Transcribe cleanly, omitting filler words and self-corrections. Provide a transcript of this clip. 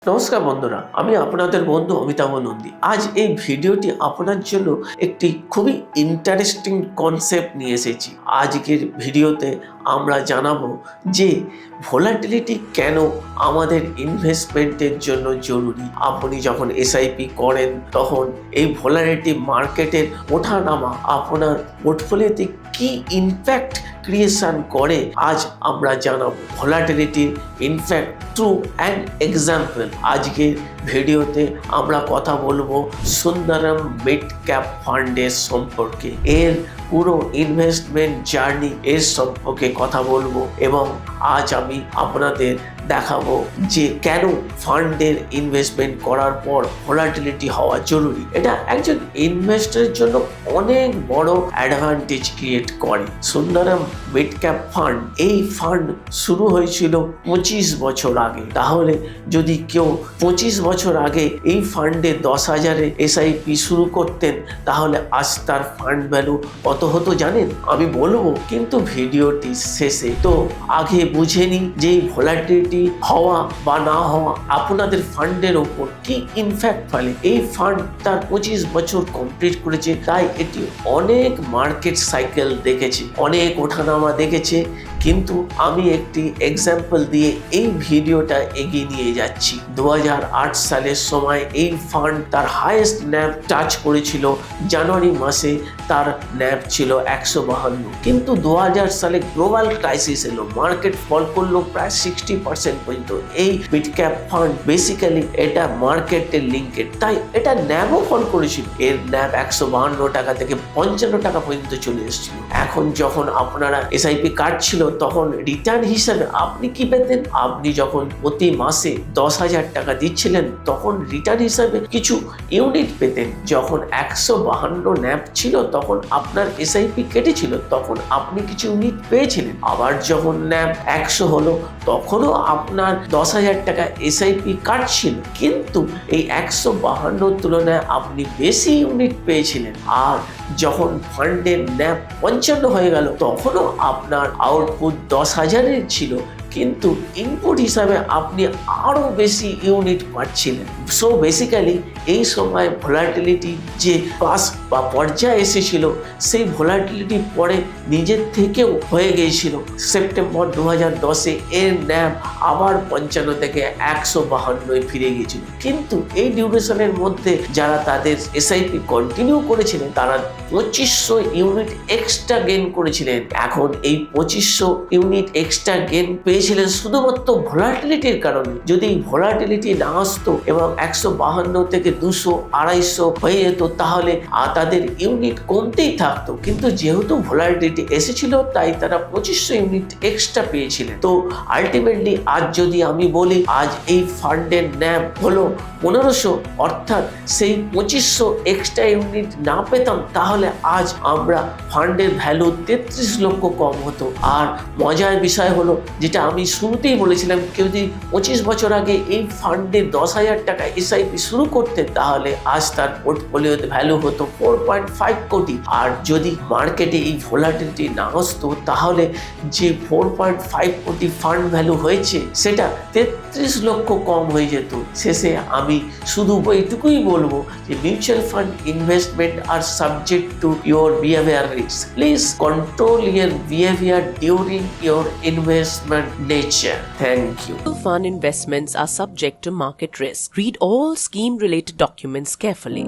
নমস্কার বন্ধুরা, আমি আপনাদের বন্ধু অমিতাভ নন্দী। আজ এই ভিডিওটি আপনার জন্য একটি খুবই ইন্টারেস্টিং কনসেপ্ট নিয়ে এসেছি। আজকের ভিডিওতে আমরা জানাবো যে ভোলাটিলিটি কেন আমাদের ইনভেস্টমেন্টের জন্য জরুরি। আপনি যখন এসআইপি করেন তখন এই ভোলাটিলিটি মার্কেটের ওঠানামা আপনার পোর্টফোলিওতে কি ইমপ্যাক্ট ক্রিয়েশন করে আজ আমরা জানাবো। ভোলাটিলিটির ইনফ্যাক্ট ট্রু অ্যান্ড এক্সাম্পল। আজকের ভিডিওতে আমরা কথা বলবো সুন্দরম মিড ক্যাপ ফান্ডের সম্পর্কে, এর পুরো ইনভেস্টমেন্ট জার্নি এর সম্পর্কে কথা বলবো এবং আজ আমি আপনাদের দেখাবো যে কেন ফান্ডের ইনভেস্টমেন্ট করার পর ভোলাটিলিটি হওয়া জরুরি। এটা একজন ইনভেস্টরের জন্য অনেক বড় অ্যাডভান্টেজ ক্রিয়েট করে। সুন্দরম মিড ক্যাপ ফান্ড, এই ফান্ড শুরু হয়েছিল 25 বছর আগে। তাহলে যদি কেউ 25 বছর আগে এই ফান্ডে 10,000-এ এসআইপি শুরু করতেন তাহলে আজ তার ফান্ড ভ্যালু কত হতো জানেন? আমি বলবো, কিন্তু ভিডিওটি শেষে। তো আগে বুঝে নিন যে ভোলাটিলিটি হওয়া বা না হওয়া আপনাদের ফান্ডের ওপর কি ইনফ্যাক্ট ফেলে। এই ফান্ড তার 25 বছর কমপ্লিট করেছে, তাই এটি অনেক মার্কেট সাইকেল দেখেছে, অনেক ওঠানামা দেখেছে। কিন্তু আমি একটি এক্সাম্পল দিয়ে এই ভিডিওটা এগিয়ে নিয়ে যাচ্ছি। 2008 সালের সময় এই ফান্ড তার হাইয়েস্ট ন্যাব টাচ করেছিল। জানুয়ারি মাসে তার ন্যাব ছিল 152, কিন্তু 2000 সালে গ্লোবাল ক্রাইসিস এলো, মার্কেট ফল করলো প্রায় 60% পর্যন্ত। এই মিড ক্যাপ ফান্ড বেসিক্যালি এটা মার্কেটের লিঙ্কেড, তাই এটা ন্যাবও ফল করেছিল। এর ন্যাব 152 টাকা থেকে 55 টাকা পর্যন্ত চলে এসেছিল। এখন যখন আপনারা এসআইপি কাটছিল তখন রিটার্ন হিসাবে আপনি কি পেতেন? আপনি যখন প্রতি মাসে 10,000 টাকা দিচ্ছিলেন তখন রিটার্ন হিসাবে কিছু ইউনিট পেতেন। যখন 152 ন্যাব ছিল তখন আপনার এসআইপি কেটেছিল, তখন আপনি কিছু ইউনিট পেয়েছিলেন। আবার যখন ন্যাব 100 হলো তখনও আপনার 10,000 টাকা এসআইপি কাটছিল, কিন্তু এই 152 তুলনায় আপনি বেশি ইউনিট পেয়েছিলেন। আর যখন ফান্ডের ন্যাব 55 হয়ে গেল তখনও আপনার আউটপুট 10,000-এর ছিল, কিন্তু ইনপুট হিসাবে আপনি আরো বেশি ইউনিট পাচ্ছিলেন। সো বেসিক্যালি এই সময় ভোলাটিলিটি যে পাস বা পর্যায়ে এসেছিল সেই ভোলাটিলিটি পরে নিজের থেকেও হয়ে গিয়েছিল। সেপ্টেম্বর 2010-এ এর ন্যাব আবার 55 থেকে 152 ফিরে গিয়েছিল। কিন্তু এই ডিউরেশনের মধ্যে যারা তাদের এসআইপি কন্টিনিউ করেছিলেন তারা 2500 ইউনিট এক্সট্রা গেইন করেছিলেন। এখন এই 2500 ইউনিট এক্সট্রা গেইন পেয়েছিলেন শুধুমাত্র ভোলাটিলিটির কারণে। যদি ভোলাটিলিটি না আসতো এবং 152 থেকে 200, 250 হয়ে যেত তাহলে তাদের ইউনিট কমতেই থাকতো, কিন্তু যেহেতু ভোলাটিলিটি এসেছিল তাই তারা 2500 ইউনিট এক্সট্রা পেয়েছিলেন। তো আলটিমেটলি আজ যদি আমি বলি আজ এই ফান্ডের ন্যাব হলো 1500, অর্থাৎ সেই 2500 এক্সট্রা ইউনিট না পেতাম তাহলে আজ আমরা ফান্ডের ভ্যালু 33 লক্ষ কম হতো। আর মজার বিষয় হলো, যেটা আমি শুরুতেই বলেছিলাম, কেউ যদি 25 বছর আগে এই ফান্ডে 10,000 টাকা এসআইপি শুরু করতে তাহলে আজ তার পোর্টফোলিওতে ভ্যালু হতো 4.5 কোটি। আর যদি মার্কেটে এই ভোলাটিলিটি না আসতো তাহলে যে 4.5 কোটি ফান্ড ভ্যালু হয়েছে সেটা 33 লক্ষ কম হয়ে যেত। শেষে আমি শুধু এইটুকুই বলবো যে মিউচুয়াল ফান্ড ইনভেস্টমেন্ট আর subject to your behaviour risk. Please control your behaviour during your investment nature. Thank you. Fund investments are subject to market risk. Read all scheme related documents carefully.